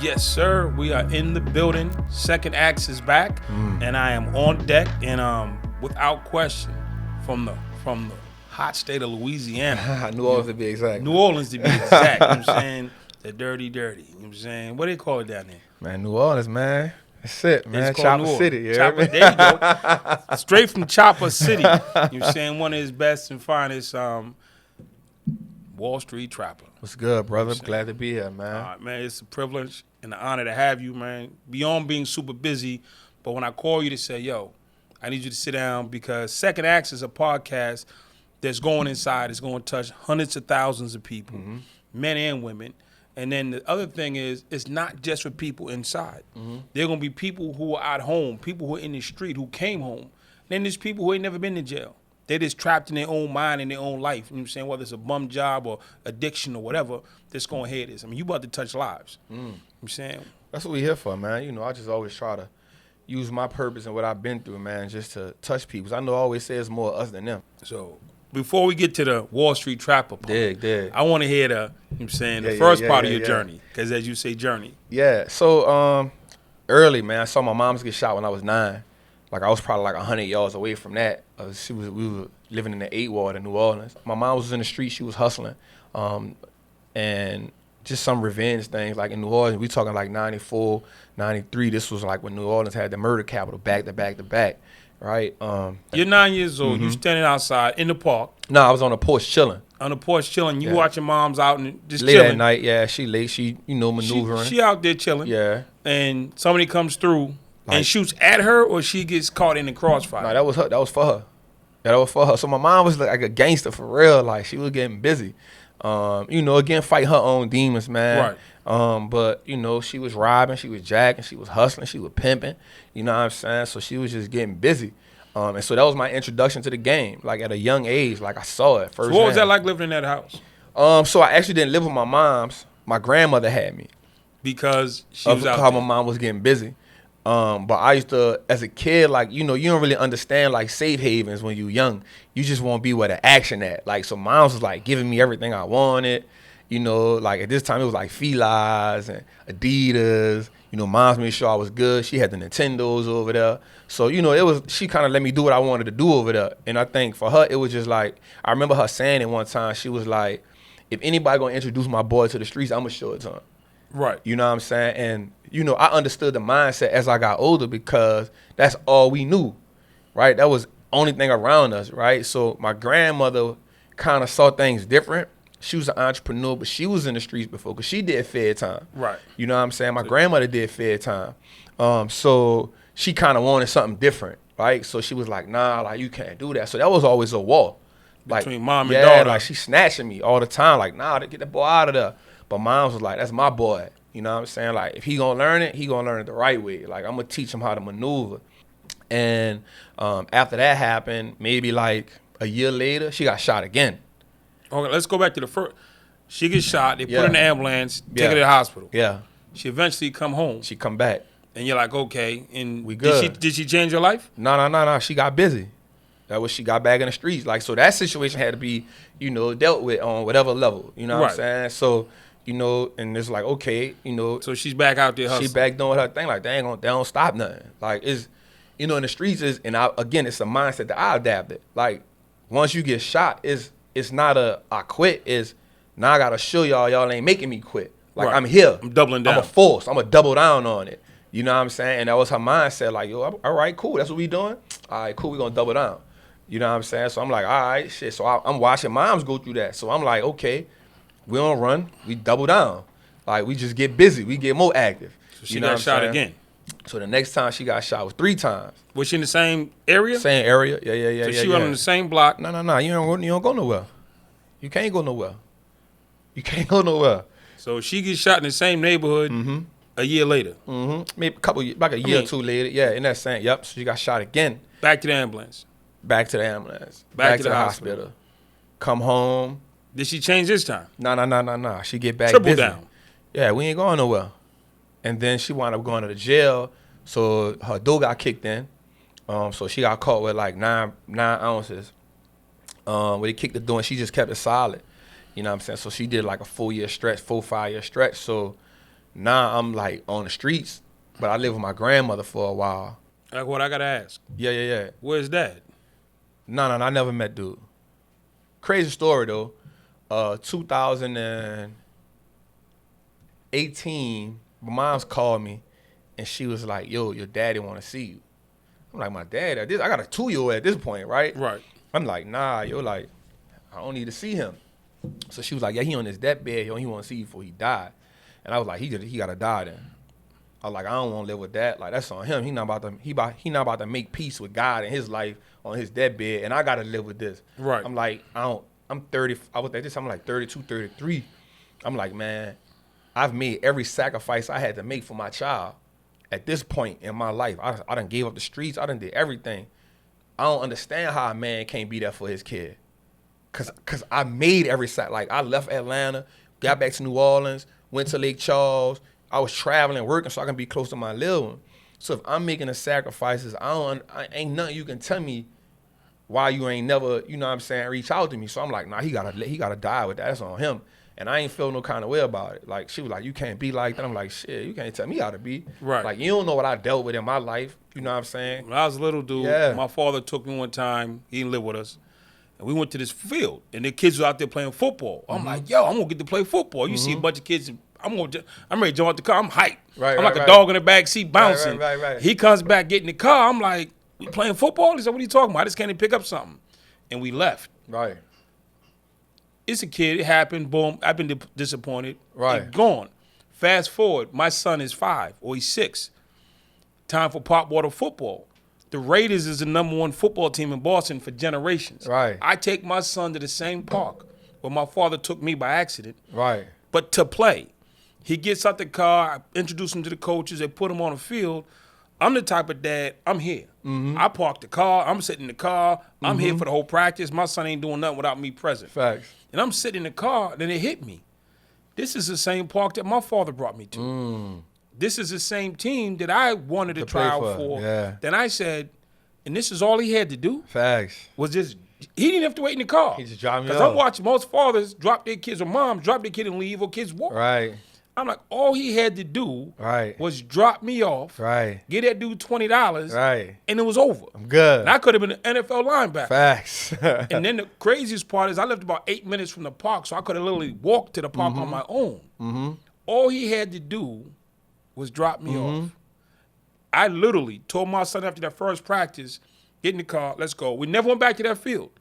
Yes, sir. We are in the building. Second Acts is back, and I am on deck. And without question, from the hot state of Louisiana, New Orleans to be exact. New Orleans to be exact. You know what I'm saying? The dirty. You know what I'm saying? What do they call it down there? Man, New Orleans, man. That's it, man. It's called Chopper City. You Chopper, there you go. Straight from Chopper City. You know what I'm saying? One of his best and finest Wallstreet trapper. What's good, brother? Glad to be here, man. Man, it's a privilege and an honor to have you, man. Beyond being super busy, but when I call you to say, yo, I need you to sit down because Second Acts is a podcast that's going inside. It's going to touch hundreds of thousands of people, men and women. And then the other thing is, it's not just for people inside. There are going to be people who are at home, people who are in the street, who came home. Then there's people who ain't never been to jail. They're just trapped in their own mind and their own life. You know what I'm saying? Whether it's a bum job or addiction or whatever, that's going to hear this. I mean, you about to touch lives. You know what I'm saying? That's what we here for, man. You know, I just always try to use my purpose and what I've been through, man, just to touch people. I know I always say it's more us than them. So before we get to the Wallstreet trapper part, I want to hear the, you know what I'm saying, the first part of your journey. Because as you say, journey. Yeah. So early, man, I saw my moms get shot when I was 9. Like, I was probably like 100 yards away from that. We were living in the 8th Ward in New Orleans. My mom was in the street. She was hustling. And just some revenge things. Like, in New Orleans, we talking like 94, 93. This was like when New Orleans had the murder capital back to back to back, right? You're 9 years old. You standing outside in the park. No, I was on the porch chilling. On the porch chilling. You watch your mom's out and just late chilling. At night, yeah. She late. She, maneuvering. She out there chilling. Yeah. And somebody comes through. And shoots at her, or she gets caught in the crossfire? No, that was her. That was for her. Yeah, that was for her. So my mom was like a gangster for real. Like, she was getting busy. Again, fight her own demons, man. Right. But, she was robbing, she was jacking, she was hustling, she was pimping. You know what I'm saying? So she was just getting busy. And so that was my introduction to the game. Like, at a young age, like, I saw it first. So what was that like living in that house? So I actually didn't live with my mom's. My grandmother had me. Because she was out how there. my mom was getting busy. But I used to, as a kid, like, you don't really understand, like, safe havens when you're young. You just want to be where the action at. Like, so moms was, like, giving me everything I wanted. Like, at this time, it was, like, Fila's and Adidas. Moms made sure I was good. She had the Nintendos over there. So, she kind of let me do what I wanted to do over there. And I think for her, it was just, like, I remember her saying it one time. She was like, if anybody going to introduce my boy to the streets, I'm going to show it to him. Right. You know what I'm saying? And, I understood the mindset as I got older because that's all we knew, right? That was the only thing around us, right? So my grandmother kind of saw things different. She was an entrepreneur, but she was in the streets before because she did fair time. Right. You know what I'm saying? My grandmother did fair time. So she kind of wanted something different, right? So she was like, nah, like, you can't do that. So that was always a wall. Between mom and daughter. Like, she snatching me all the time. Like, nah, get that boy out of there. But mom was like, that's my boy. You know what I'm saying? Like, if he gonna learn it, he gonna learn it the right way. Like, I'm gonna teach him how to maneuver. And after that happened, maybe like a year later, she got shot again. Okay, let's go back to the first. She gets shot. They put her in the ambulance, take her to the hospital. Yeah. She eventually come home. She come back. And you're like, okay. And we good. Did she change your life? No. She got busy. That was she got back in the streets. Like, so that situation had to be, dealt with on whatever level. You know what I'm saying? So, and it's like, okay, So she's back out there hustling. She back doing her thing. Like, they don't stop nothing. Like, it's, in the streets is, and again, it's a mindset that I adapted. Like, once you get shot, it's not I quit. It's, now I got to show y'all ain't making me quit. Like, I'm here. I'm doubling down. I'm a force. I'm a double down on it. You know what I'm saying? And that was her mindset. Like, yo, all right, cool. That's what we doing? All right, cool. We going to double down. You know what I'm saying? So I'm like, all right, shit. So I'm watching moms go through that. So I'm like, okay, we don't run. We double down. Like, we just get busy. We get more active. So she got shot again. So the next time she got shot was 3 times. Was she in the same area? Same area. Yeah. So she went on the same block? No. You don't go nowhere. You can't go nowhere. You can't go nowhere. So she gets shot in the same neighborhood a year later. Maybe like a year or two later. Yeah, in that same. Yep. So she got shot again. Back to the ambulance. Back to the hospital. Come home. Did she change this time? No. She get back Triple busy. down. Yeah, we ain't going nowhere. And then she wound up going to the jail. So her door got kicked in. So she got caught with like 9 ounces. When they kicked the door and she just kept it solid. You know what I'm saying? So she did like a 4-5 year stretch. So Now I'm like on the streets, but I lived with my grandmother for a while. Like what I gotta ask. Yeah. Where's dad? No, I never met dude. Crazy story though. 2018, my mom's called me, and she was like, "Yo, your daddy want to see you." I'm like, "My dad? I got a 2-year-old at this point, right?" Right. I'm like, "Nah, yo, like, I don't need to see him." So she was like, "Yeah, he on his deathbed, yo. He want to see you before he died." And I was like, "He gotta die then." I was like, "I don't want to live with that. Like, that's on him. He not about to make peace with God in his life on his deathbed, and I gotta live with this." Right. I'm like, I'm 30. I was at this. I'm like 32, 33. I'm like, man, I've made every sacrifice I had to make for my child. At this point in my life, I done gave up the streets. I done did everything. I don't understand how a man can't be there for his kid. Cause I made every like I left Atlanta, got back to New Orleans, went to Lake Charles. I was traveling, working so I can be close to my little one. So if I'm making the sacrifices, I ain't nothing you can tell me why you ain't never, you know what I'm saying, reach out to me. So I'm like, nah, he gotta die with that. That's on him. And I ain't feel no kind of way about it. Like, she was like, you can't be like that. I'm like, shit, you can't tell me how to be. Right. Like, you don't know what I dealt with in my life. You know what I'm saying? When I was a little dude, my father took me one time. He didn't live with us. And we went to this field, and the kids were out there playing football. I'm like, yo, I'm going to get to play football. You see a bunch of kids, I'm ready to jump out the car. I'm hyped. I'm like a dog in the back seat bouncing. Right. He comes back, get in the car. I'm like, we playing football? He said, what are you talking about? I just came to pick up something. And we left. Right. It's a kid. It happened. Boom. I've been disappointed. Right. And gone. Fast forward. My son is 5 or he's 6. Time for pop water football. The Raiders is the #1 football team in Boston for generations. Right. I take my son to the same park where my father took me by accident. Right. But to play. He gets out the car. I introduce him to the coaches. They put him on the field. I'm the type of dad, I'm here. I park the car. I'm sitting in the car. I'm here for the whole practice. My son ain't doing nothing without me present. Facts. And I'm sitting in the car, then it hit me. This is the same park that my father brought me to. This is the same team that I wanted to try out for. Yeah. Then I said, and this is all he had to do, Facts. was just, he didn't have to wait in the car. He just dropped me Because off. I'm watching most fathers drop their kids, or moms drop their kid and leave, or kids walk. Right. I'm like, all he had to do Right. was drop me off, Right. get that dude $20, Right. and it was over. I'm good. And I could have been an NFL linebacker. Facts. And then the craziest part is I lived about 8 minutes from the park, so I could have literally walked to the park on my own. All he had to do was drop me off. I literally told my son after that first practice, get in the car, let's go. We never went back to that field.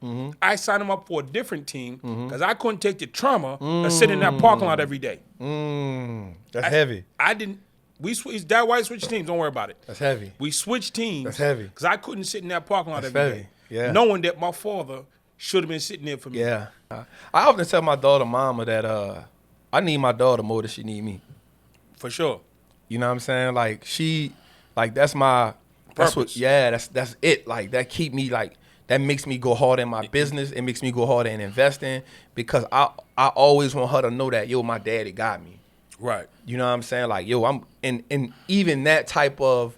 I signed him up for a different team because I couldn't take the trauma of sitting in that parking lot every day. That's heavy. I didn't. That's why I switched teams. Don't worry about it. That's heavy. We switched teams. That's heavy. Because I couldn't sit in that parking lot That's every heavy. day. Yeah. Knowing that my father should have been sitting there for me. Yeah. I often tell my daughter mama that I need my daughter more than she need me. For sure. You know what I'm saying? Like that's my Purpose. That's it. Like that keep me like that makes me go hard in my business. It makes me go harder in investing because I always want her to know that my daddy got me. Right. You know what I'm saying? Like I'm and even that type of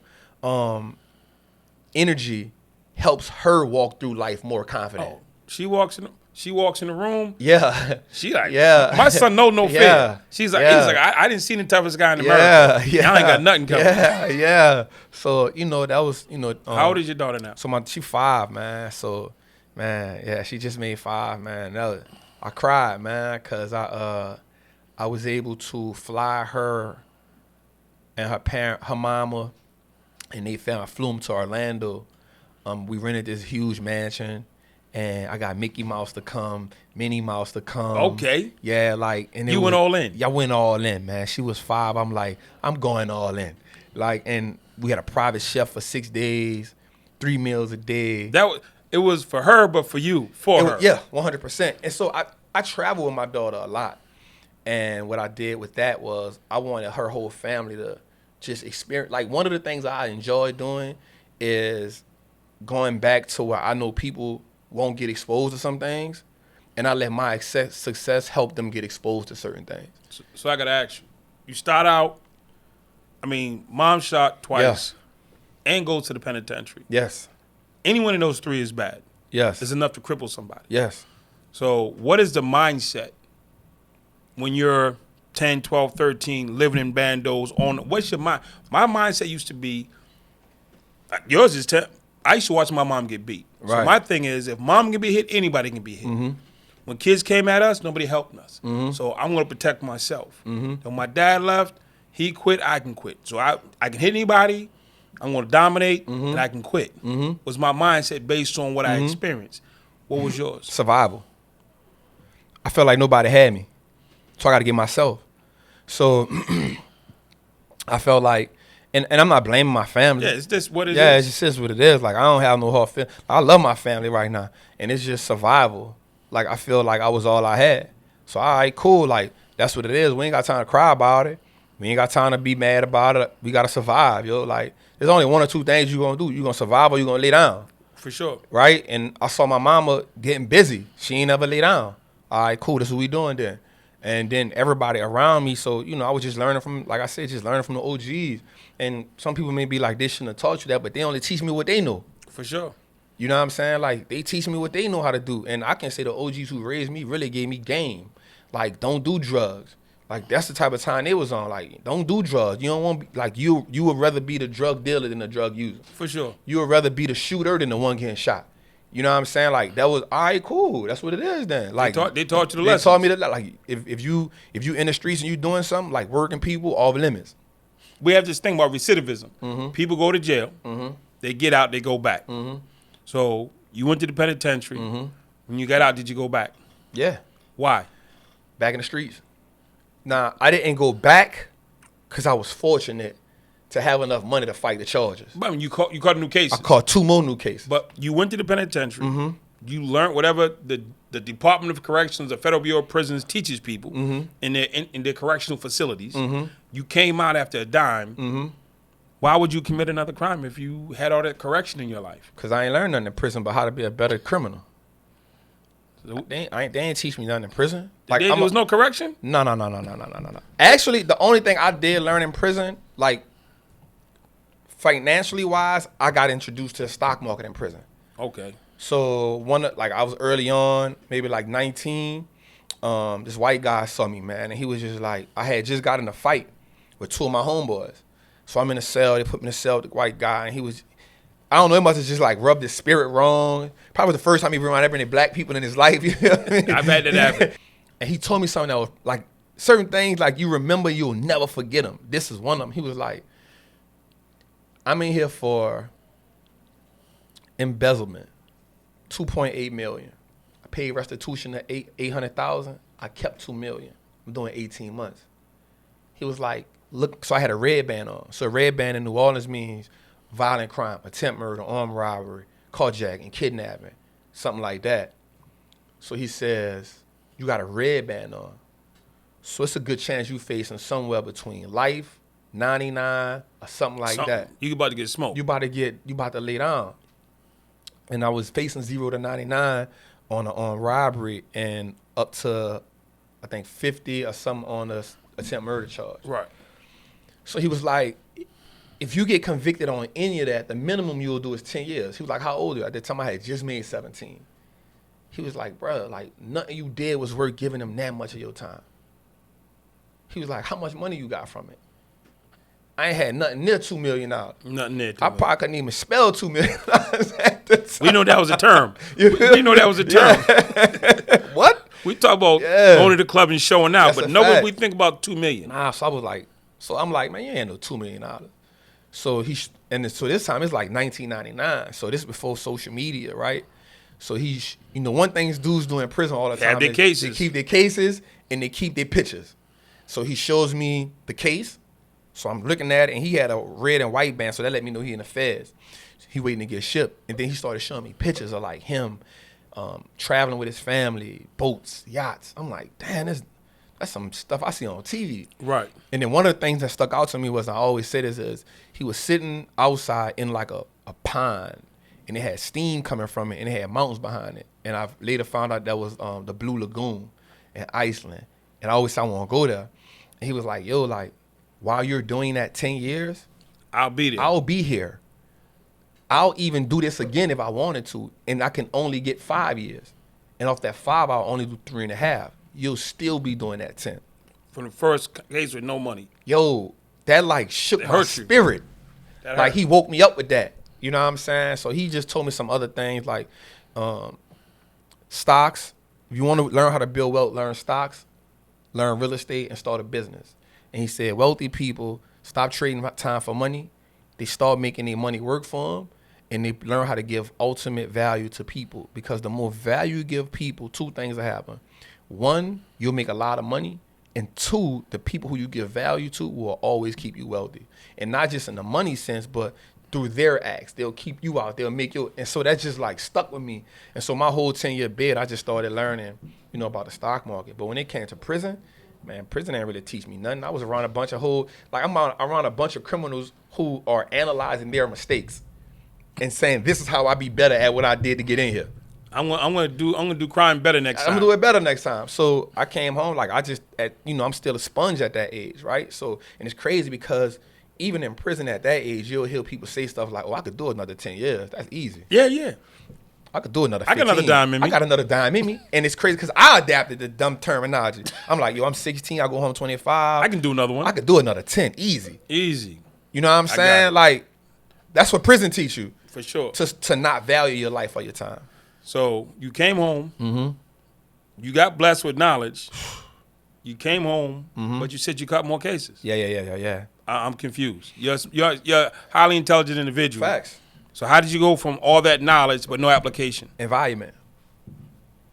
energy helps her walk through life more confident. Oh, she walks in the room. Yeah. She like, Yeah. my son no fear. Yeah. She's like, Yeah. he's like, I didn't see the toughest guy in America. Yeah. I ain't got nothing coming. Yeah. So, that was, How old is your daughter now? So she 5, man. So, man, yeah, she just made 5, man. I cried, man, because I was able to fly her and her mama, and I flew them to Orlando. We rented this huge mansion. And I got Mickey Mouse to come, Minnie Mouse to come. Okay. Yeah, and You went all in. Yeah, I went all in, man. She was 5. I'm like, I'm going all in. And we had a private chef for 6 days, 3 meals a day. It was for her, but for you, her. Yeah, 100%. And so I travel with my daughter a lot. And what I did with that was I wanted her whole family to just experience. Like, one of the things I enjoy doing is going back to where I know people won't get exposed to some things, and I let my success help them get exposed to certain things. So I got to ask you. You start out, mom shot twice and goes to the penitentiary. Yes. Anyone in those 3 is bad. Yes. It's enough to cripple somebody. Yes. So what is the mindset when you're 10, 12, 13, living in bandos. What's your mind? My mindset used to be, yours is 10. I used to watch my mom get beat. So Right. my thing is, if mom can be hit, anybody can be hit. When kids came at us, nobody helped us. So I'm going to protect myself. When my dad left, he quit, I can quit. So I can hit anybody, I'm going to dominate, and I can quit. Was my mindset based on what I experienced. What was yours? Survival. I felt like nobody had me, so I got to get myself. So I felt like, and I'm not blaming my family. Yeah, it's just what it is. Yeah, it just is what it is. Like, I don't have no hard feelings. I love my family right now, and it's just survival. Like, I feel like I was all I had. So, all right, cool. Like, that's what it is. We ain't got time to cry about it. We ain't got time to be mad about it. We got to survive, yo. Like, there's only one or two things you're going to do. You're going to survive or you're going to lay down. For sure. Right? And I saw my mama getting busy. She ain't never lay down. All right, cool. That's what we doing then. And then everybody around me. So, I was just learning from, like I said, just learning from the OGs. And some people may be like, they shouldn't have taught you that, but they only teach me what they know. For sure. You know what I'm saying? Like, they teach me what they know how to do. And I can say the OGs who raised me really gave me game. Like, don't do drugs. Like, that's the type of time they was on. Like, don't do drugs. You don't want to be, like, you would rather be the drug dealer than the drug user. For sure. You would rather be the shooter than the one getting shot. You know what I'm saying? Like, that was, all right, cool. That's what it is then. Like, they taught you the They lessons. taught me that, like, if you in the streets and you doing something, like working people, off limits. We have this thing about recidivism. People go to jail. They get out, they go back. So you went to the penitentiary. When you got out, did you go back? Yeah. Why? Back in the streets. Nah, I didn't go back because I was fortunate to have enough money to fight the charges. But I mean, you caught a new case. I caught 2 more new cases. But you went to the penitentiary. You learned whatever the Department of Corrections, the Federal Bureau of Prisons teaches people in their correctional facilities. You came out after a dime. Why would you commit another crime if you had all that correction in your life? Because I ain't learned nothing in prison but how to be a better criminal. They ain't teach me nothing in prison. Like, There was no correction? No. Actually, the only thing I did learn in prison, like, financially wise, I got introduced to the stock market in prison. Okay. So I was early on, maybe like 19. This white guy saw me, man, and he was just like, I had just got in a fight with 2 of my homeboys. So I'm in a cell. They put me in a cell with the white guy, and he was, I don't know, it must have just like rubbed his spirit wrong. Probably the first time he been around ever any black people in his life. You know what I mean? I've had that happen. And he told me something that was like, certain things like you remember, you'll never forget them. This is one of them. He was like, I'm in here for embezzlement, $2.8 million. I paid restitution of $800,000. I kept $2 million. I'm doing 18 months. He was like, look, so I had a red band on. So a red band in New Orleans means violent crime, attempt murder, armed robbery, carjacking, kidnapping, something like that. So he says, you got a red band on. So it's a good chance you facing somewhere between life, 99, or something like that. You about to get smoked. You about to lay down. And I was facing 0 to 99 on robbery and up to, I think, 50 or something on a attempt murder charge. Right. So he was like, if you get convicted on any of that, the minimum you'll do is 10 years. He was like, how old are you? At the time I had just made 17. He was like, bro, like nothing you did was worth giving them that much of your time. He was like, how much money you got from it? I ain't had nothing near $2 million. Nothing near. I probably couldn't even spell $2 million at the time. We know that was a term. We know that was a term. Yeah. What? We talk about going to the club and showing out, That's but a nobody fact. we think about $2 million. Nah, so I'm like, man, you ain't no $2 million. So so this time it's like 1999. So this is before social media, right? So one thing dudes do in prison all the time Have their is cases. they keep their cases and they keep their pictures. So he shows me the case. So I'm looking at it, and he had a red and white band, so that let me know he in the feds. He waiting to get shipped. And then he started showing me pictures of like him traveling with his family, boats, yachts. I'm like, damn, that's some stuff I see on TV. Right. And then one of the things that stuck out to me was, I always say this, is he was sitting outside in like a pond, and it had steam coming from it, and it had mountains behind it. And I later found out that was the Blue Lagoon in Iceland. And I always said I want to go there. And he was like, yo, like, while you're doing that 10 years, I'll be there. I'll be here. I'll even do this again if I wanted to, and I can only get 5 years. And off that 5, I'll only do 3.5. You'll still be doing that 10. from the first case with no money. Yo, that like shook It my hurt you. spirit. That Like hurt. he woke me up with that. You know what I'm saying? So he just told me some other things like stocks. If you want to learn how to build wealth, learn stocks, learn real estate, and start a business. And he said wealthy people stop trading time for money. They start making their money work for them. And they learn how to give ultimate value to people. Because the more value you give people, two things will happen. One, you'll make a lot of money. And two, the people who you give value to will always keep you wealthy. And not just in the money sense, but through their acts. They'll keep you out. They'll make you. And so that just like stuck with me. And so my whole 10-year bid, I just started learning, about the stock market. But when it came to prison, man, prison didn't really teach me nothing. I was around a bunch of I'm around a bunch of criminals who are analyzing their mistakes and saying, this is how I be better at what I did to get in here. I'm gonna do crime better next time. I'm gonna do it better next time. So I came home, like I'm still a sponge at that age, right? So, and it's crazy because even in prison at that age, you'll hear people say stuff like, oh, I could do another 10 years. That's easy. Yeah. I could do another 15. I got another dime in me. I got another dime in me. And it's crazy because I adapted the dumb terminology. I'm like, yo, I'm 16, I go home 25. I can do another one. I could do another 10, easy. Easy. You know what I'm saying? Like, that's what prison teach you. For sure. To not value your life or your time. So you came home. You got blessed with knowledge. You came home, but you said you caught more cases. Yeah. I'm confused. You're a highly intelligent individual. Facts. So how did you go from all that knowledge but no application? Environment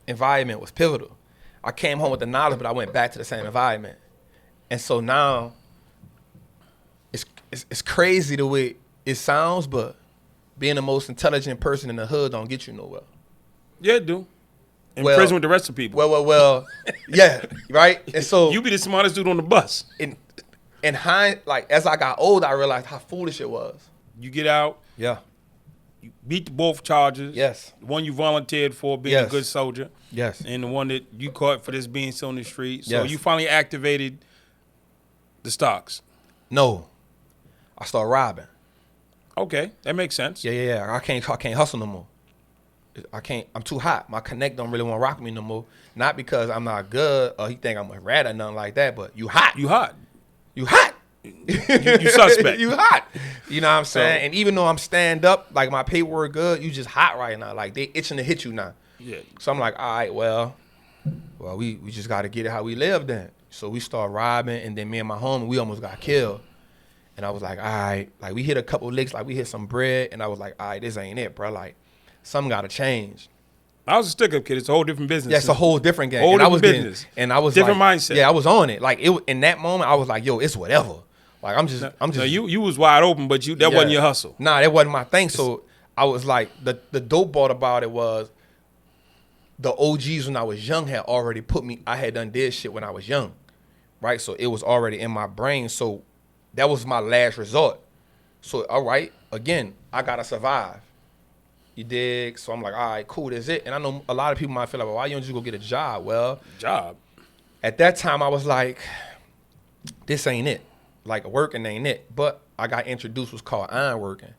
was pivotal. I came home with the knowledge, but I went back to the same environment. And so now, it's crazy the way it sounds, but being the most intelligent person in the hood don't get you nowhere. Yeah, it do. In prison with the rest of the people. Well, yeah, right? And so You be the smartest dude on the bus. in as I got older, I realized how foolish it was. You get out, Yeah. you beat both charges. Yes. The one you volunteered for being a good soldier. Yes. And the one that you caught for this being on the street. So Yes. you finally activated the stocks. No. I started robbing. Okay, that makes sense. Yeah. I can't hustle no more. I'm too hot. My connect don't really want to rock with me no more. Not because I'm not good or he think I'm a rat or nothing like that, but you hot. You hot. You hot. You suspect. You hot. You know what I'm saying? So- And even though I'm stand up, like my paperwork good, you just hot right now. Like they itching to hit you now. Yeah. So I'm like, all right, well, we just got to get it how we live then. So we start robbing, and then me and my homie, we almost got killed. And I was like, all right, like we hit a couple licks, like we hit some bread, and I was like, all right, this ain't it, bro. Like something got to change. I was a stick-up kid. It's a whole different business. Yeah, it's a whole different game. Whole and I different was business. And I was Different like, mindset. Yeah, I was on it. Like in that moment, I was like, yo, it's whatever. Like I'm just. No, you was wide open, but that wasn't your hustle. Nah, that wasn't my thing. So I was like, the dope part about it was the OGs when I was young had already put me. I had done this shit when I was young, right? So it was already in my brain. So that was my last resort. So all right, again, I gotta survive. You dig? So I'm like, all right, cool, that's it. And I know a lot of people might feel like, well, why you don't just go get a job? Well, at that time I was like, this ain't it. Like working ain't it. But I got introduced what's called iron working.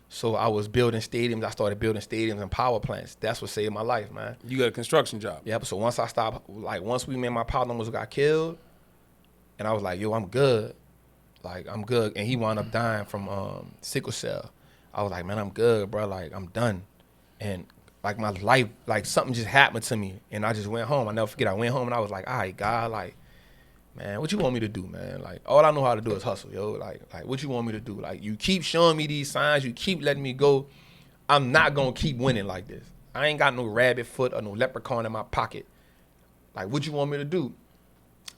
So I was building stadiums. I started building stadiums and power plants. That's what saved my life, man. You got a construction job. Yep. So once I stopped, like once we met my partner was got killed, and I was like, yo, I'm good. Like I'm good. And he wound up dying from sickle cell. I was like, man, I'm good, bro. Like I'm done. And like my life, like something just happened to me. And I just went home. I never forget. I went home and I was like, all right, God, like, man, what you want me to do, man? Like, all I know how to do is hustle, yo. Like, what you want me to do? Like, you keep showing me these signs. You keep letting me go. I'm not going to keep winning like this. I ain't got no rabbit foot or no leprechaun in my pocket. Like, what you want me to do?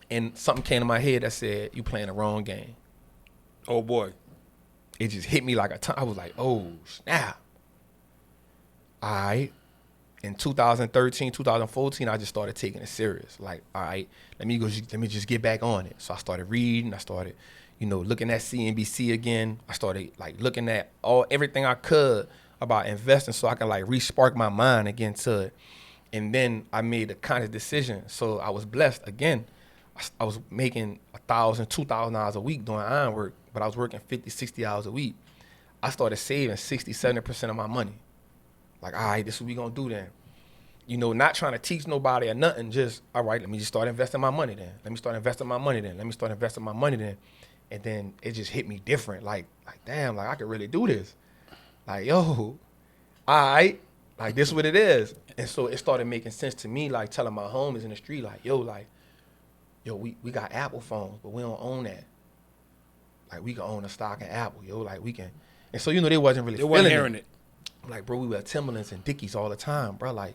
And something came to my head that said, you playing the wrong game. Oh, boy. It just hit me like a ton. I was like, oh, snap. All right. In 2013, 2014, I just started taking it serious. Like, all right, let me just get back on it. So I started reading. I started, looking at CNBC again. I started like looking at everything I could about investing so I can like re-spark my mind again to it. And then I made a conscious decision. So I was blessed again. I was making $1,000, $2,000 a week doing iron work, but I was working 50, 60 hours a week. I started saving 60, 70% of my money. Like, all right, this is what we gonna do then. you know, not trying to teach nobody or nothing. Just, all right, let me just start investing my money then. Let me start investing my money then. Let me start investing my money then. And then it just hit me different. Like damn, like I could really do this. Like, yo, all right, like this is what it is. And so it started making sense to me, like telling my homies in the street, like, yo, we got Apple phones, but we don't own that. Like, we can own a stock in Apple, yo, like we can. And so, you know, they wasn't hearing it. Like, bro, we wear Timberlands and Dickies all the time, bro. Like,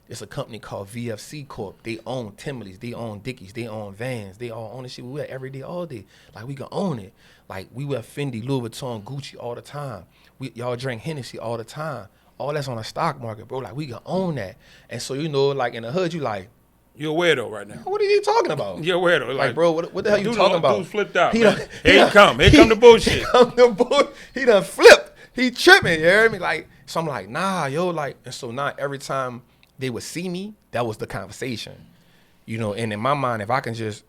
it's a company called VFC Corp. They own Timberlands, they own Dickies, they own Vans, they all own the shit we wear every day, all day. Like, we can own it. Like, we wear Fendi, Louis Vuitton, Gucci all the time. Y'all drink Hennessy all the time. All that's on the stock market, bro. Like, we can own that. And so, you know, like, in the hood, you like, you're a weirdo right now. what are you talking about? You're a weirdo. Like, bro, what the hell you talking about? Dude flipped out. Here he come the bullshit. He done flipped. He tripping, you hear me? Like, so I'm like, nah, yo, like, and so now every time they would see me, that was the conversation. You know, and in my mind, if I can just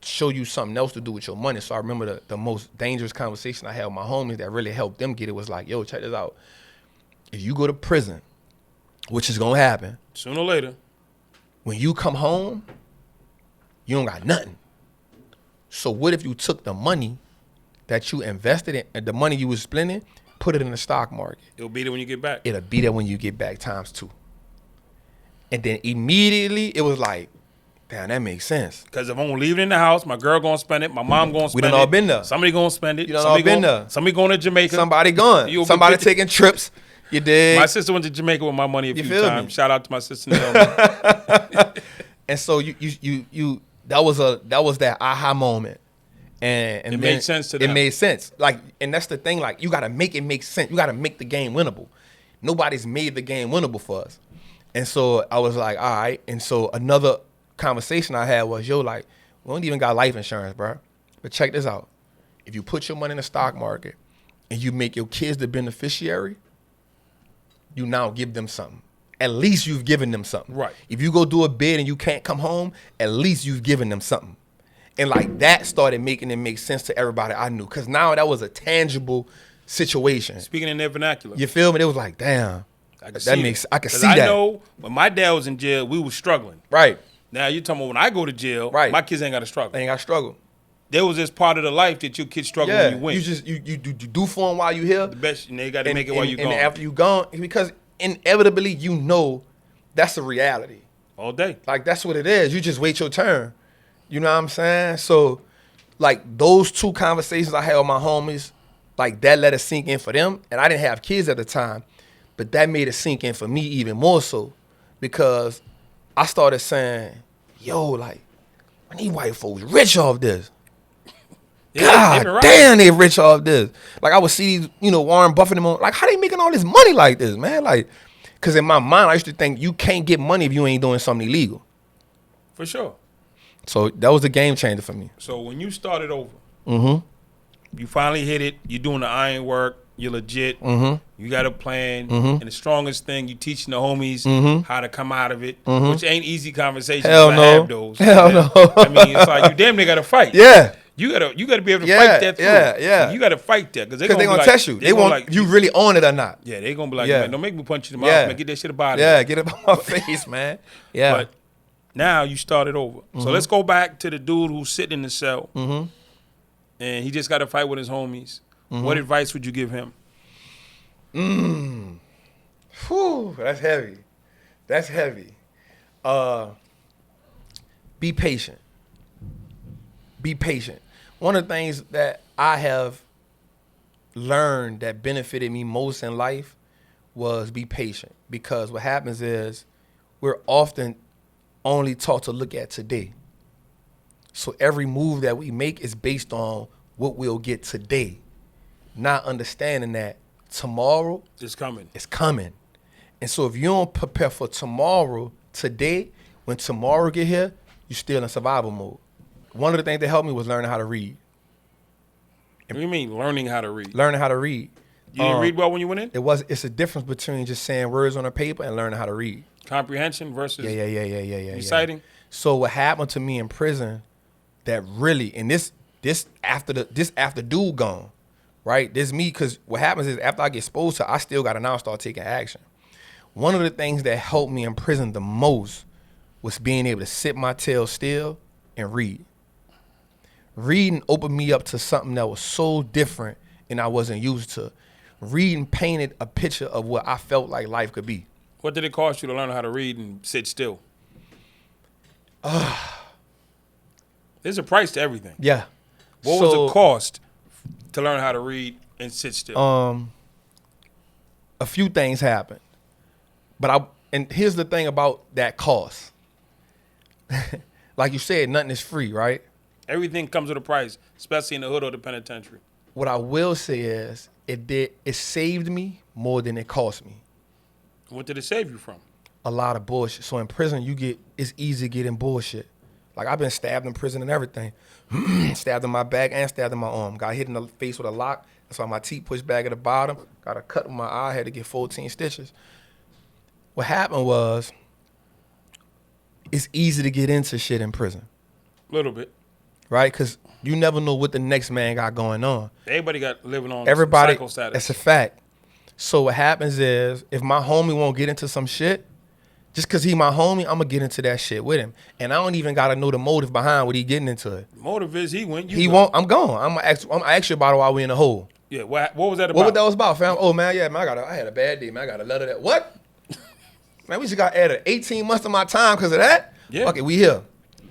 show you something else to do with your money. So I remember the most dangerous conversation I had with my homies that really helped them get it was like, yo, check this out. If you go to prison, which is gonna happen. Sooner or later. When you come home, you don't got nothing. So what if you took the money that you invested in, and the money you was spending, put it in the stock market? It'll be there when you get back. It'll be there when you get back ×2. And then immediately it was like, damn, that makes sense. Because if I'm gonna leave it in the house, my girl gonna spend it, my mom gonna spend it. We done all been there. Somebody gonna spend it. You done all been there. Somebody going to Jamaica. Somebody going. Somebody taking trips. You dig? My sister went to Jamaica with my money a few times. Me? Shout out to my sister Naomi. And so you that was that aha moment. And it made sense to them. It made sense. Like, and that's the thing, like, you gotta make it make sense. You gotta make the game winnable. Nobody's made the game winnable for us. And so I was like, all right. And so another conversation I had was, yo, like, we don't even got life insurance, bro. But check this out. If you put your money in the stock market and you make your kids the beneficiary, you now give them something. At least you've given them something. Right. If you go do a bid and you can't come home, at least you've given them something. And like that started making it make sense to everybody I knew. Cause now that was a tangible situation. Speaking in their vernacular. You feel me? It was like, damn. I could see that. I know when my dad was in jail, we were struggling. Right. Now you're talking about when I go to jail, right, my kids ain't got to struggle. They ain't got to struggle. There was this part of the life that your kids struggle when you win. You just you do for them while you here. The best, and they got to make it while you gone. And after you gone, because inevitably you know that's a reality. All day. Like, that's what it is. You just wait your turn. You know what I'm saying? So, like, those two conversations I had with my homies, like, that let it sink in for them. And I didn't have kids at the time, but that made it sink in for me even more so, because I started saying, yo, like, man, these white folks rich off this. God right. Damn, they rich off this. Like, I would see these, you know, Warren Buffett them on, like, how they making all this money like this, man? Like, because in my mind, I used to think you can't get money if you ain't doing something illegal. For sure. So that was a game changer for me. So when you started over, you finally hit it, you're doing the iron work, you're legit, you got a plan, and the strongest thing, you teaching the homies how to come out of it, which ain't easy conversations. Hell no. Have those. Hell no. I mean, it's like you damn near got to fight. Yeah. You gotta be able to fight that through. Yeah. You gotta fight that because they gonna test you. They want like, you really own it or not. Yeah, they gonna be like, man, don't make me punch you in the mouth, man. Get that shit about it. Yeah, get it out my face, man. Yeah. But now you started over. So let's go back to the dude who's sitting in the cell, and he just got to fight with his homies. What advice would you give him? Whew, that's heavy. That's heavy. Be patient. Be patient. One of the things that I have learned that benefited me most in life was be patient. Because what happens is we're often only taught to look at today. So every move that we make is based on what we'll get today. Not understanding that tomorrow is coming. It's coming. And so if you don't prepare for tomorrow, today, when tomorrow get here, you're still in survival mode. One of the things that helped me was learning how to read. What do you mean learning how to read? Learning how to read. You didn't read well when you went in? It's a difference between just saying words on a paper and learning how to read. Comprehension versus reciting. Yeah. So what happened to me in prison that really, and this after dude gone, right? This me, because what happens is after I get exposed to, I still got to now start taking action. one of the things that helped me in prison the most was being able to sit my tail still and read. Reading opened me up to something that was so different and I wasn't used to. Reading painted a picture of what I felt like life could be. What did it cost you to learn how to read and sit still? There's a price to everything. Yeah. What was the cost to learn how to read and sit still? A few things happened. And here's the thing about that cost. Like you said, nothing is free, right? Everything comes with a price, especially in the hood or the penitentiary. What I will say is it saved me more than it cost me. What did it save you from? A lot of bullshit. So in prison, it's easy to get in bullshit. Like I've been stabbed in prison and everything. Stabbed in my back and stabbed in my arm. Got hit in the face with a lock. That's why my teeth pushed back at the bottom. Got a cut in my eye. Had to get 14 stitches. What happened was, it's easy to get into shit in prison. A little bit. Right? Because you never know what the next man got going on. Everybody got living on Everybody, psycho status. That's a fact. So what happens is, if my homie won't get into some shit, just because he my homie, I'm going to get into that shit with him. And I don't even got to know the motive behind what he getting into it. Motive is he went. He won't. I'm gone. I'm going to ask you about it while we in the hole. Yeah, what was that about? What that was about, fam? Oh, man, yeah, man, I had a bad day, man. I got a letter that. What? Man, we just got added 18 months of my time because of that? Yeah. Okay, we here.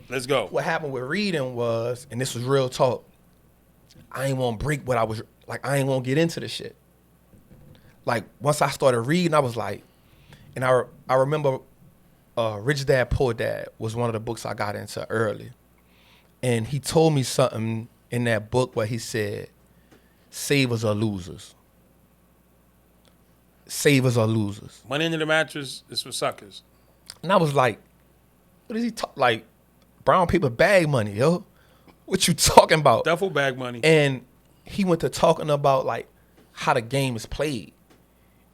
Let's go. What happened with reading was, and this was real talk, I ain't want to break what I was, like, I ain't want to get into the shit. Like, once I started reading, I was like, and I remember Rich Dad, Poor Dad was one of the books I got into early. And he told me something in that book where he said, savers are losers. Savers are losers. Money under the mattress is for suckers. And I was like, what is he talking? Like, brown paper bag money, yo. What you talking about? Duffel bag money. And he went to talking about, like, how the game is played.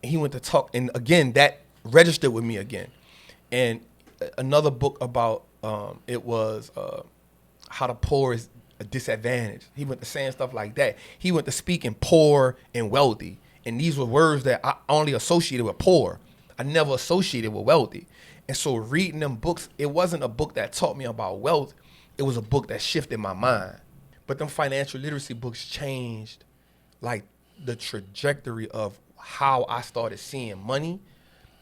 And he went to talk, and again, that registered with me again. And another book about, it was how the poor is a disadvantage. He went to saying stuff like that. He went to speaking poor and wealthy. And these were words that I only associated with poor. I never associated with wealthy. And so reading them books, it wasn't a book that taught me about wealth. It was a book that shifted my mind. But them financial literacy books changed, like, the trajectory of how I started seeing money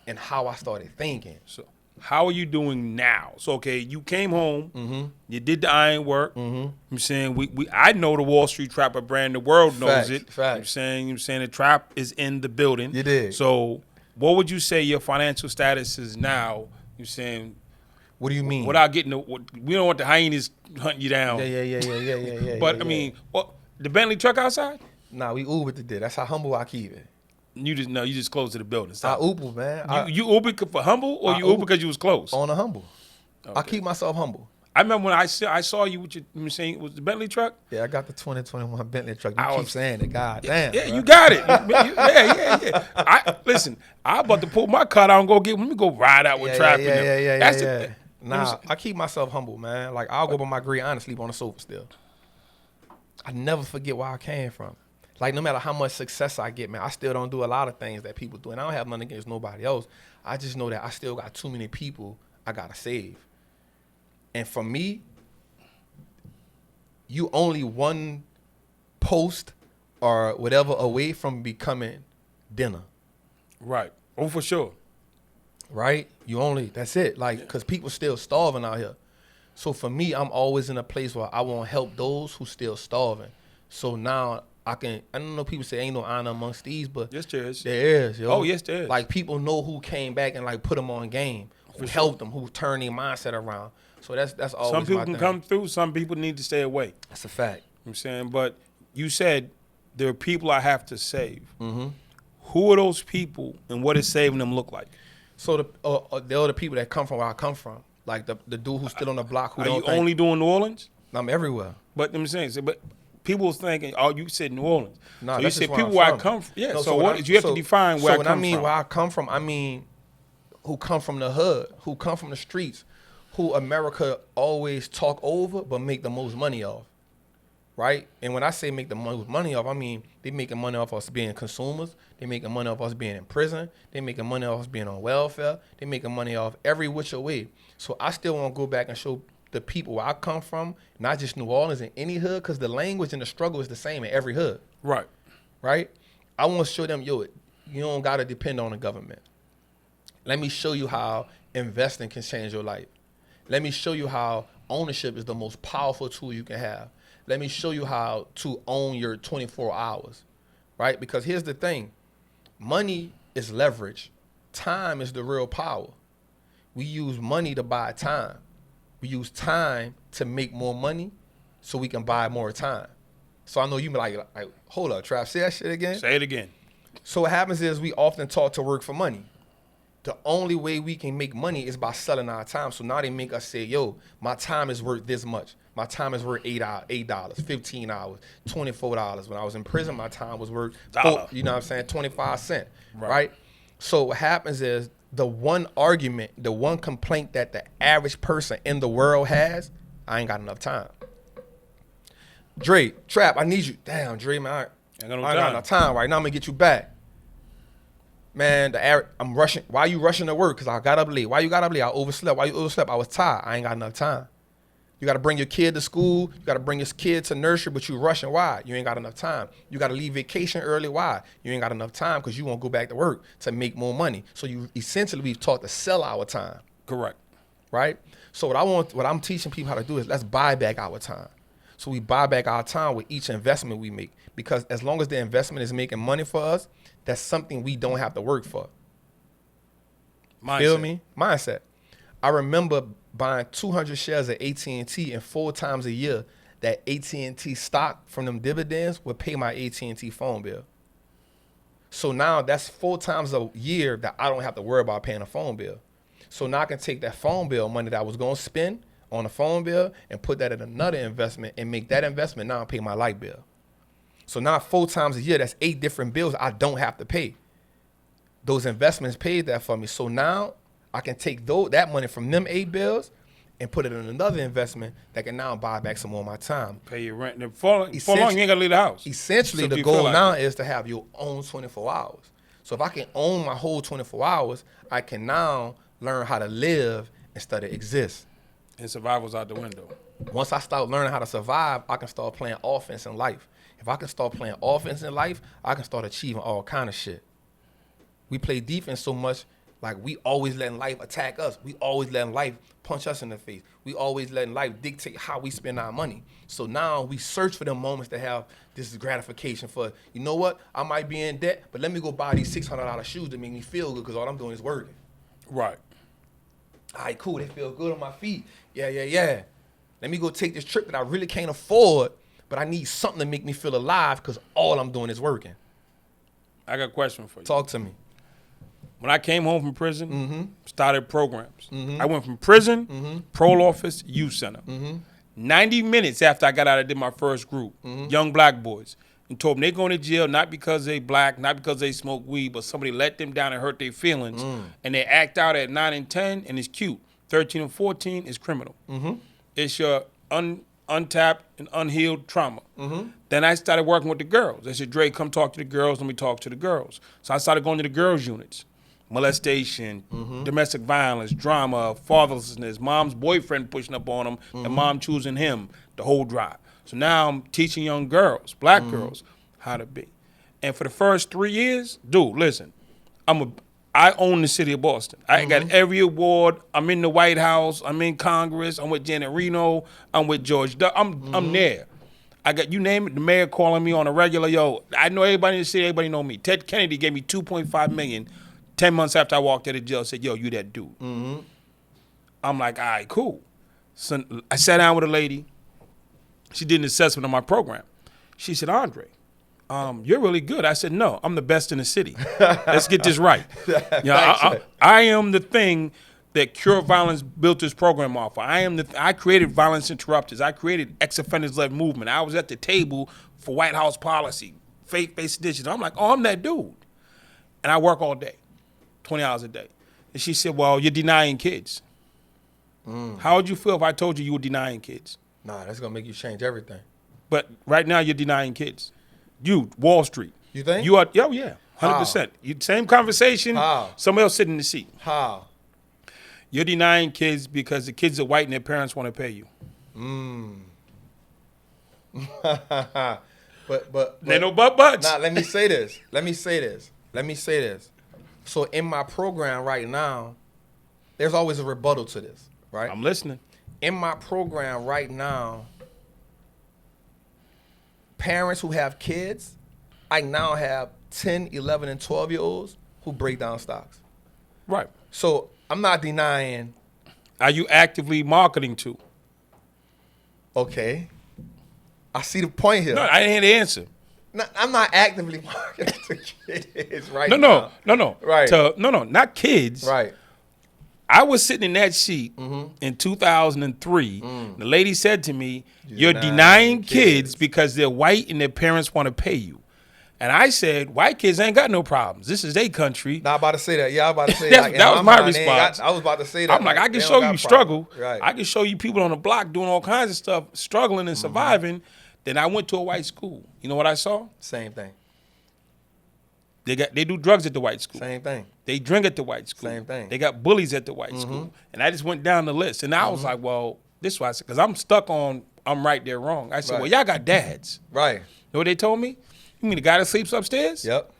and how I started thinking. So how are you doing now? So, okay, you came home, you did the iron work. I'm saying I know the Wall Street trap, but brand the world knows it. I'm saying the trap is in the building. You did. So what would you say your financial status is now? You're saying, what do you mean? Without getting we don't want the hyenas hunting you down. Yeah. But I mean, the Bentley truck outside? Nah, we Uber today. That's how humble I keep it. You just close to the building. Stop. I Uber, man. You Uber for humble, or you Uber because you was close? On a humble. Okay. I keep myself humble. I remember when I saw you with your saying was the Bentley truck. Yeah, I got the 2021 Bentley truck. You keep saying it, God damn. Yeah, bro. You got it. Yeah. Listen, I about to pull my car out and let me go ride out with Trap. Yeah. Nah, I keep myself humble, man. Like, I'll go by my grade and sleep on the sofa still. I never forget where I came from. Like, no matter how much success I get, man, I still don't do a lot of things that people do. And I don't have nothing against nobody else. I just know that I still got too many people I got to save. And for me, you only one post or whatever away from becoming dinner. Right. Oh, for sure. Right? That's it. Like, because people still starving out here. So for me, I'm always in a place where I want to help those who still starving. So now I don't know, people say ain't no honor amongst these, but yes, there is. There is, yo. Oh, yes, there is. Like, people know who came back and, like, put them on game, who helped them, who turned their mindset around. So that's always some people my can thing. Come through. Some people need to stay away. That's a fact. You know what I'm saying, but you said there are people I have to save. Mm-hmm. Who are those people, and what does saving them look like? So they're the people that come from where I come from, like the dude who's still on the block. Who are you only doing New Orleans? I'm everywhere. But I'm saying, but people thinking, oh, you said New Orleans. No, so you said people where I come from. Yeah. No, you have to define where I come from. So when I mean where I come from, I mean who come from the hood, who come from the streets, who America always talk over but make the most money off. right? And when I say make the money off, I mean they making money off us being consumers. They making money off us being in prison. They making money off us being on welfare. They making money off every which way. So I still want to go back and show the people where I come from, not just New Orleans, in any hood, because the language and the struggle is the same in every hood. Right. Right? I want to show them, yo, you don't got to depend on the government. Let me show you how investing can change your life. Let me show you how ownership is the most powerful tool you can have. Let me show you how to own your 24 hours, right? Because here's the thing. Money is leverage. Time is the real power. We use money to buy time. We use time to make more money so we can buy more time. So I know you be like, hold up, Trav, say that shit again. Say it again. So what happens is we often taught to work for money. The only way we can make money is by selling our time. So now they make us say, yo, my time is worth this much. My time is worth $8, 15 hours, $24. When I was in prison, my time was worth, you know what I'm saying, 25 cents, right? So what happens is the one argument, the one complaint that the average person in the world has, I ain't got enough time. Dre, Trap, I need you. Damn, Dre, man, I ain't got enough time right now. I'm going to get you back. Man, I'm rushing. Why you rushing to work? Because I got up late. Why you got up late? I overslept. Why you overslept? I was tired. I ain't got enough time. You got to bring your kid to school. You got to bring your kid to nursery, but you rushing. Why? You ain't got enough time. You got to leave vacation early. Why? You ain't got enough time because you won't go back to work to make more money. So you essentially, we've taught to sell our time. Correct. Right? So what I'm teaching people how to do is let's buy back our time. So we buy back our time with each investment we make, because as long as the investment is making money for us, that's something we don't have to work for. Mindset. Feel me? Mindset. I remember buying 200 shares of AT&T, and 4 times a year that AT&T stock from them dividends would pay my AT&T phone bill. So now that's 4 times a year that I don't have to worry about paying a phone bill. So now I can take that phone bill money that I was going to spend on a phone bill and put that in another investment and make that investment now pay my light bill. So now 4 times a year, that's 8 different bills I don't have to pay. Those investments paid that for me. So now I can take that money from them 8 bills and put it in another investment that can now buy back some more of my time. Pay your rent. And for long, you ain't got to leave the house. Essentially, the goal now is to have your own 24 hours. So if I can own my whole 24 hours, I can now learn how to live instead of exist. And survival's out the window. Once I start learning how to survive, I can start playing offense in life. If I can start playing offense in life, I can start achieving all kind of shit. We play defense so much, like we always letting life attack us. We always letting life punch us in the face. We always letting life dictate how we spend our money. So now we search for them moments to have this gratification for, you know what, I might be in debt, but let me go buy these $600 shoes that make me feel good because all I'm doing is working. Right. All right, cool, they feel good on my feet. Yeah. Let me go take this trip that I really can't afford, but I need something to make me feel alive because all I'm doing is working. I got a question for you. Talk to me. When I came home from prison, started programs. I went from prison, parole office, youth center. 90 minutes after I got out, I did my first group, young black boys, and told them they going to jail not because they black, not because they smoke weed, but somebody let them down and hurt their feelings, and they act out at 9 and 10, and it's cute. 13 and 14 is criminal. It's your untapped and unhealed trauma. Then I started working with the girls. They said, Dre, come talk to the girls. Let me talk to the girls. So I started going to the girls' units. Molestation, domestic violence, drama, fatherlessness, mom's boyfriend pushing up on him, and mom choosing him, the whole drive. So now I'm teaching young girls, black girls, how to be. And for the first 3 years, dude, listen, I own the city of Boston. I got every award. I'm in the White House. I'm in Congress. I'm with Janet Reno. I'm with George I'm there. I got, you name it, the mayor calling me on a regular, yo, I know everybody in the city, everybody know me. Ted Kennedy gave me $2.5 million 10 months after I walked out of jail, said, yo, you that dude. I'm like, all right, cool. So I sat down with a lady. She did an assessment of my program. She said, Andre, you're really good. I said, no, I'm the best in the city. Let's get this right. I am the thing that Cure Violence built this program off of. I created Violence Interrupters. I created Ex-Offenders-Led Movement. I was at the table for White House policy, faith-based editions. I'm like, oh, I'm that dude. And I work all day, 20 hours a day. And she said, well, you're denying kids. How would you feel if I told you you were denying kids? Nah, that's going to make you change everything. But right now you're denying kids. You, Wall Street. You think? You are, oh yeah, 100%. You, same conversation, How? somebody else sitting in the seat. How? You're denying kids because the kids are white and their parents want to pay you. but There no buts. Nah, let me say this. So in my program right now, there's always a rebuttal to this, right? I'm listening. In my program right now, parents who have kids, I now have 10, 11, and 12-year-olds who break down stocks. Right. So I'm not denying. Are you actively marketing to? Okay. I see the point here. No, I didn't hear the answer. No, I'm not actively marketing to kids right now. No. Right. No, not kids. Right. I was sitting in that seat in 2003. The lady said to me, you're denying kids because they're white and their parents want to pay you. And I said, white kids ain't got no problems. This is their country. Not about to say that. Yeah, I was about to say that. That was my response. I was about to say that. I'm like, I can show you struggle. Right. I can show you people on the block doing all kinds of stuff, struggling and surviving. Then I went to a white school. You know what I saw? Same thing. They do drugs at the white school. Same thing. They drink at the white school. Same thing. They got bullies at the white school. And I just went down the list. And I was like, well, this is why I said, because I'm stuck on I'm right, they're wrong. I said, well, y'all got dads. Right. You know what they told me? You mean the guy that sleeps upstairs? Yep.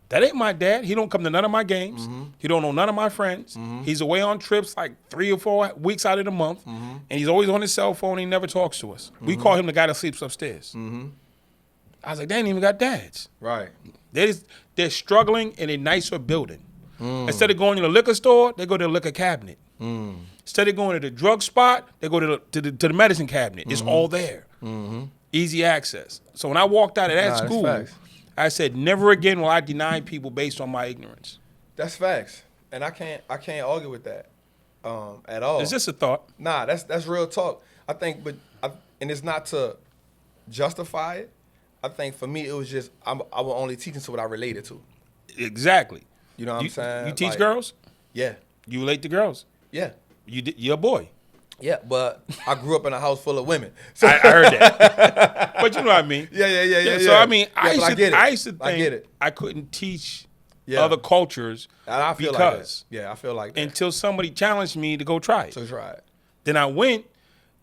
That ain't my dad. He don't come to none of my games. He don't know none of my friends. He's away on trips like 3 or 4 weeks out of the month. And he's always on his cell phone. He never talks to us. We call him the guy that sleeps upstairs. I was like, they ain't even got dads. Right. They're struggling in a nicer building. Instead of going to the liquor store, they go to the liquor cabinet. Instead of going to the drug spot, they go to the medicine cabinet. It's all there. Easy access. So when I walked out of that school, I said, never again will I deny people based on my ignorance. That's facts. And I can't argue with that at all. Is this a thought? Nah, that's real talk. I think, and it's not to justify it. I think for me, it was just, I was only teaching to what I related to. Exactly. You know what I'm saying? You teach girls? Yeah. You relate to girls? Yeah. You're a boy. Yeah, but I grew up in a house full of women. So I heard that. But you know what I mean? Yeah. So, I mean, I used to think I couldn't teach other cultures and I feel because. Like that. Yeah, I feel like that. Until somebody challenged me to go try it. So try it. Then I went,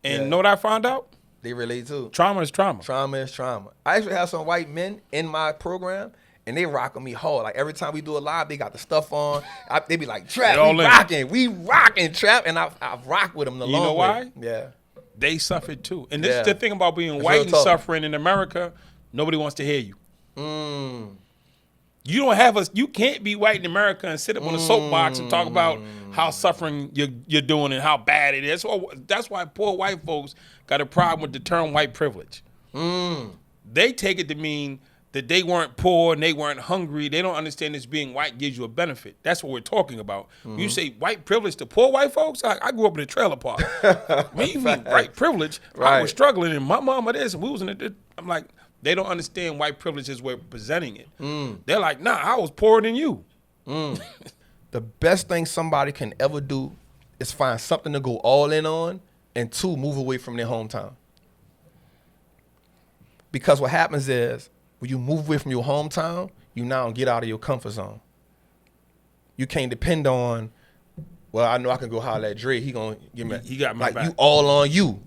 and know what I found out? They relate too. Trauma is trauma. Trauma is trauma. I actually have some white men in my program, and they rocking me hard. Like every time we do a live, they got the stuff on. They be like, Trap, we rocking, Trap, and I rock with them the long way. You know why? Yeah. They suffered too. And this is the thing about being white and suffering in America, nobody wants to hear you. You don't have you can't be white in America and sit up on a soapbox and talk about how suffering you're doing and how bad it is. So that's why poor white folks got a problem with the term white privilege. They take it to mean that they weren't poor and they weren't hungry. They don't understand this being white gives you a benefit. That's what we're talking about. You say white privilege to poor white folks? I grew up in a trailer park. When you mean white privilege, I was struggling and my mama this and we was in it. I'm like, they don't understand white privilege as we're presenting it. They're like, nah, I was poorer than you. The best thing somebody can ever do is find something to go all in on, and 2, move away from their hometown. Because what happens is, when you move away from your hometown, you now get out of your comfort zone. You can't depend on, well, I know I can go holler at Dre. He gonna give me. He got my back. You all on you.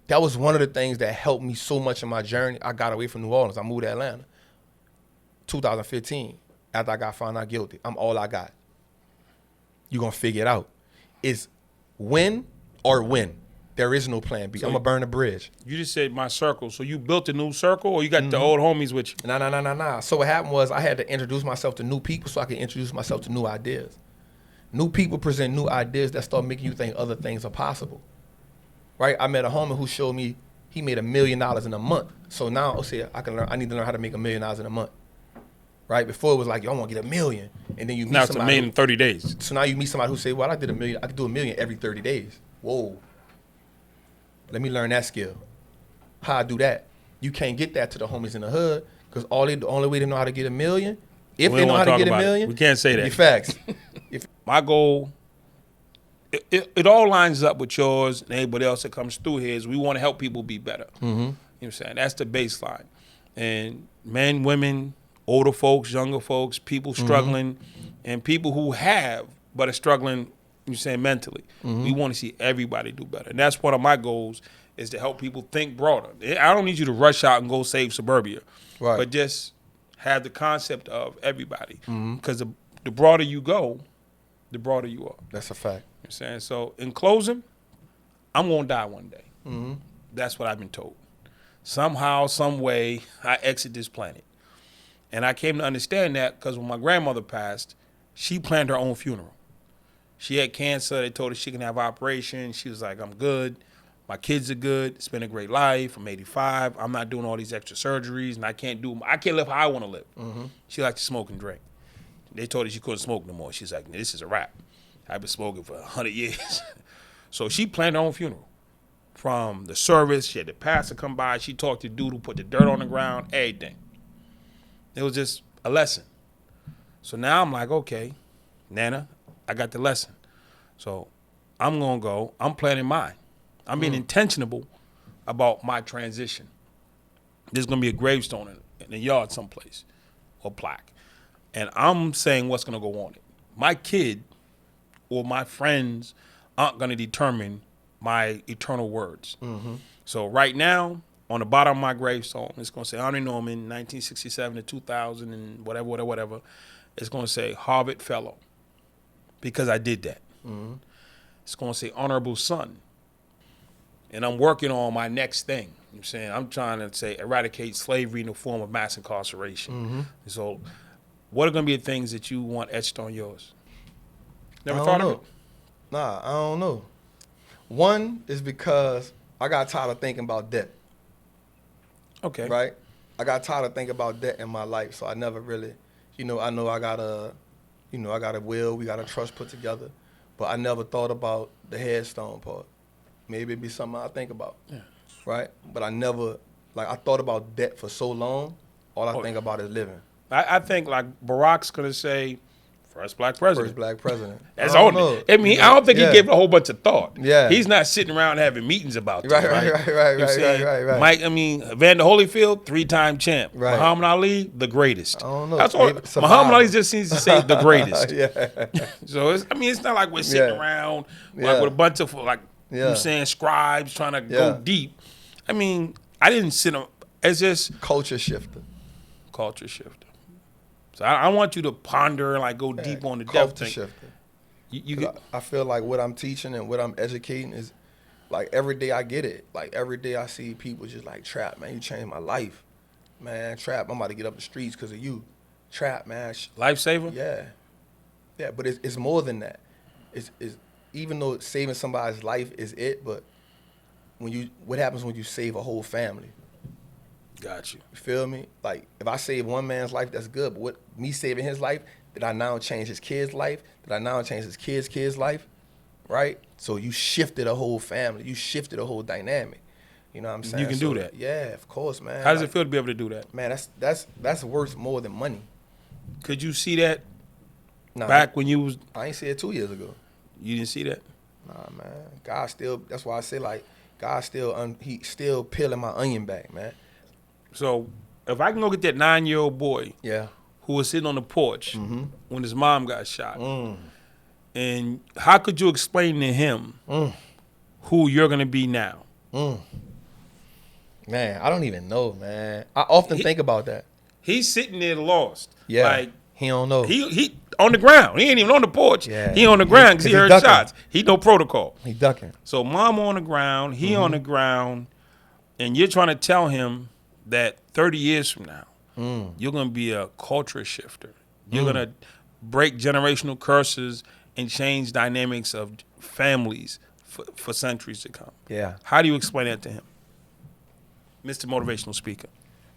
That was one of the things that helped me so much in my journey. I got away from New Orleans. I moved to Atlanta. 2015. After I got found out guilty, I'm all I got. You gonna figure it out. It's win or win. There is no plan B. So I'm gonna burn the bridge. You just said my circle. So you built a new circle or you got the old homies with you? Nah. So what happened was I had to introduce myself to new people so I could introduce myself to new ideas. New people present new ideas that start making you think other things are possible. Right? I met a homie who showed me he made $1 million in a month. So now I need to learn how to make $1 million in a month. Right? Before it was like, yo, I want to get $1 million. And then you meet now it's $1 million in 30 days. So now you meet somebody who say, well, I did $1 million. I could do $1 million every 30 days. Whoa. Let me learn that skill. How I do that? You can't get that to the homies in the hood because the only way they know how to get $1 million, if they know how to get $1 million, we can't say that. Your facts. My goal, it all lines up with yours and anybody else that comes through here is we want to help people be better. what I'm saying? That's the baseline. And men, women, older folks, younger folks, people struggling, and people who have but are struggling, you're saying mentally. We want to see everybody do better. And that's one of my goals, is to help people think broader. I don't need you to rush out and go save suburbia, Right. but just have the concept of everybody. Because the broader you go, the broader you are. That's a fact. You know what I'm saying? So in closing, I'm going to die one day. That's what I've been told. Somehow, some way, I exit this planet. And I came to understand that because when my grandmother passed, she planned her own funeral. She had cancer. They told her she can have an operation. She was like, I'm good. My kids are good. It's been a great life. I'm 85. I'm not doing all these extra surgeries, and I can't live how I want to live. She liked to smoke and drink. They told her she couldn't smoke no more. She's like, this is a wrap. I've been smoking for 100 years. So she planned her own funeral. From the service, she had the pastor come by. She talked to the dude who put the dirt on the ground, everything. It was just a lesson. So now I'm like, okay, Nana, I got the lesson. So I'm going to go. I'm planning mine. I'm being intentional about my transition. There's going to be a gravestone in the yard someplace, or plaque. And I'm saying what's going to go on it. My kid or my friends aren't going to determine my eternal words. So right now, on the bottom of my gravestone, it's going to say Henry Norman, 1967 to 2000 and whatever. It's going to say Harvard Fellow, because I did that. It's going to say Honorable Son. And I'm working on my next thing. You know what I'm saying? I'm trying to say eradicate slavery in the form of mass incarceration. So what are going to be the things that you want etched on yours? Never thought of it? Nah, I don't know. One is because I got tired of thinking about debt. Okay. Right? I got tired of thinking about debt in my life, so I never really, I know I got a will, we got a trust put together, but I never thought about the headstone part. Maybe it'd be something I think about. Yeah. Right? But I never, I thought about debt for so long, all I think about is living. I think like Barack's going to say, first black president. First black president. That's on it. I mean, I don't think he gave it a whole bunch of thought. Yeah. He's not sitting around having meetings about this. Right. Right. Mike, Evander Holyfield, 3-time champ. Right. Muhammad Ali, the greatest. I don't know. That's all. Muhammad Ali just seems to say the greatest. Yeah. So it's not like we're sitting around with a bunch of you saying scribes trying to go deep. I mean, I didn't sit on. It's just culture shifter. So I want you to ponder and go deep on the depth thing. Shifter. I feel like what I'm teaching and what I'm educating is every day I get it. Every day I see people just Trap, man, you changed my life. Man, Trap, I'm about to get up the streets because of you. Trap, man. Lifesaver? Yeah, but it's more than that. It's even though saving somebody's life is it, but what happens when you save a whole family? Got you. You feel me? If I save one man's life, that's good. But me saving his life, did I now change his kid's life? Did I now change his kid's life? Right? So you shifted a whole family. You shifted a whole dynamic. You know what I'm saying? You can do that. Yeah, of course, man. How does it feel to be able to do that? Man, that's worth more than money. Could you see that back when you was... I ain't see it 2 years ago. You didn't see that? Nah, man. God still... That's why I say, God still... He still peeling my onion back, man. So, if I can go get that 9-year-old boy who was sitting on the porch when his mom got shot, and how could you explain to him who you're going to be now? Man, I don't even know, man. I often think about that. He's sitting there lost. Yeah, he don't know. He on the ground. He ain't even on the porch. Yeah. He on the ground because he heard ducking. shots. He no protocol. He ducking. So, mom on the ground, he on the ground, and you're trying to tell him that 30 years from now, you're going to be a culture shifter. You're going to break generational curses and change dynamics of families for centuries to come. Yeah. How do you explain that to him, Mr. Motivational Speaker?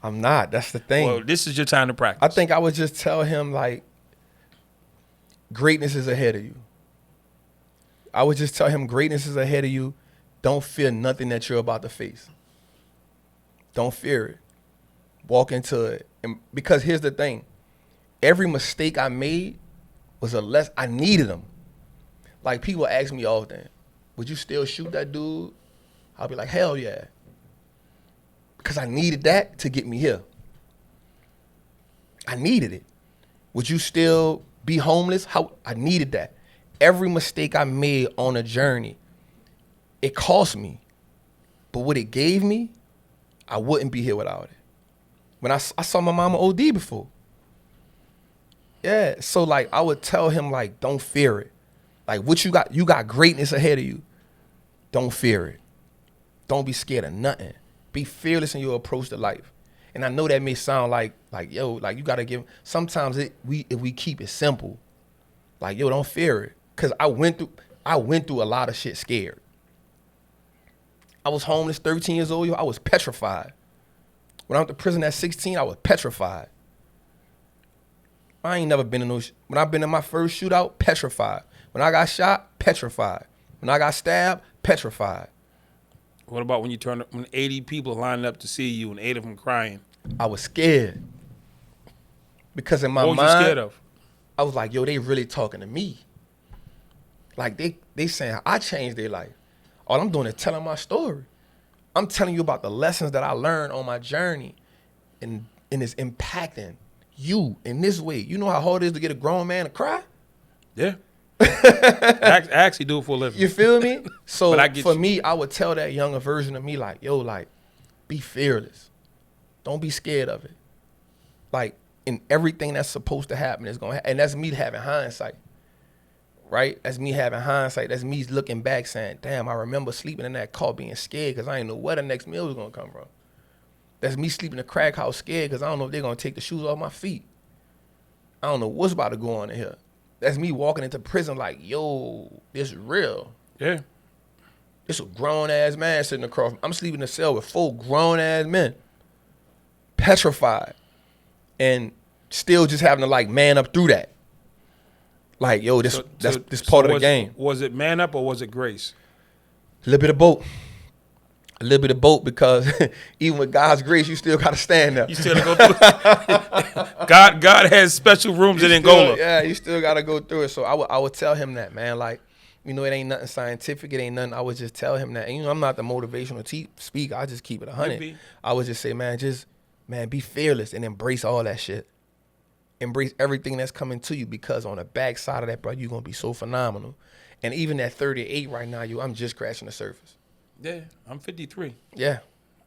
I'm not. That's the thing. Well, this is your time to practice. I think I would just tell him, greatness is ahead of you. I would just tell him greatness is ahead of you. Don't fear nothing that you're about to face. Don't fear it. Walk into it. And because here's the thing. Every mistake I made was I needed them. People ask me often, would you still shoot that dude? I'll be like, hell yeah. Because I needed that to get me here. I needed it. Would you still be homeless? I needed that. Every mistake I made on a journey, it cost me. But what it gave me, I wouldn't be here without it. When I saw my mama OD before. Yeah, so like I would tell him like, don't fear it. Like what you got greatness ahead of you. Don't fear it. Don't be scared of nothing. Be fearless in your approach to life. And I know that may sound like yo, like you gotta give. Sometimes if we keep it simple, like yo, don't fear it. Cause I went through a lot of shit scared. I was homeless, 13 years old. Yo, I was petrified. When I went to prison at 16, I was petrified. I ain't never been in no. When I've been in my first shootout, petrified. When I got shot, petrified. When I got stabbed, petrified. What about when 80 people lining up to see you and 8 of them crying? I was scared. Because in my mind, what was you scared of? I was like, yo, they really talking to me. Like they saying I changed their life. All I'm doing is telling my story. I'm telling you about the lessons that I learned on my journey, and it's impacting you in this way. You know how hard it is to get a grown man to cry? Yeah. I actually do it for a living. You feel me? So for you. me, I would tell that younger version of me like, yo, like, be fearless. Don't be scared of it. Like, in everything that's supposed to happen is going to happen. And that's me having hindsight, right? That's me having hindsight. That's me looking back saying, damn, I remember sleeping in that car being scared because I didn't know where the next meal was going to come from. That's me sleeping in a crack house scared because I don't know if they're going to take the shoes off my feet. I don't know what's about to go on in here. That's me walking into prison like, yo, this is real. Yeah. This a grown-ass man sitting across. I'm sleeping in a cell with 4 grown-ass men. Petrified. And still just having to, like, man up through that. Like, yo, this part of the game. Was it man up or was it grace? A little bit of both. A little bit of both because even with God's grace, you still got to stand there. You still got to go through God has special rooms in Angola. Yeah, you still got to go through it. So I would tell him that, man. Like, you know, it ain't nothing scientific. It ain't nothing. I would just tell him that. And, you know, I'm not the motivational speaker. I just keep it 100. I would just say, man, be fearless and embrace all that shit. Embrace everything that's coming to you because on the backside of that, bro, you're going to be so phenomenal. And even at 38 right now, I'm just scratching the surface. Yeah, I'm 53. Yeah.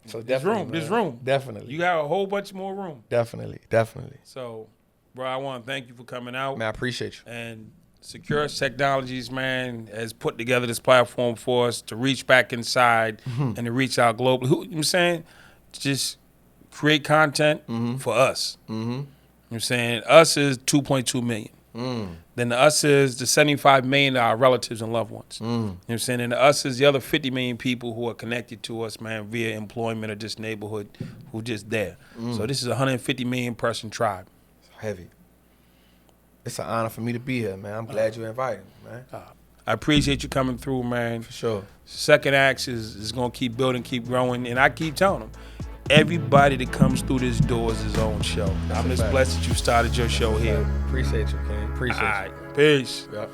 So there's room. Definitely. You got a whole bunch more room. Definitely. So, bro, I want to thank you for coming out. Man, I appreciate you. And Securus Technologies, man, has put together this platform for us to reach back inside and to reach out globally. You know what I'm saying? Just create content for us. You know what I'm saying? Us is 2.2 million. Then the us is the 75 million that are our relatives and loved ones. You know what I'm saying? And the us is the other 50 million people who are connected to us, man, via employment or just neighborhood who just there. So this is a 150 million person tribe. It's heavy. It's an honor for me to be here, man. I'm glad you invited me, man. I appreciate you coming through, man. For sure. Second Acts is going to keep building, keep growing. And I keep telling them, everybody that comes through this door is his own show. I'm just blessed that you started your show here. Appreciate you, King. Appreciate you. All right. Peace. Yep.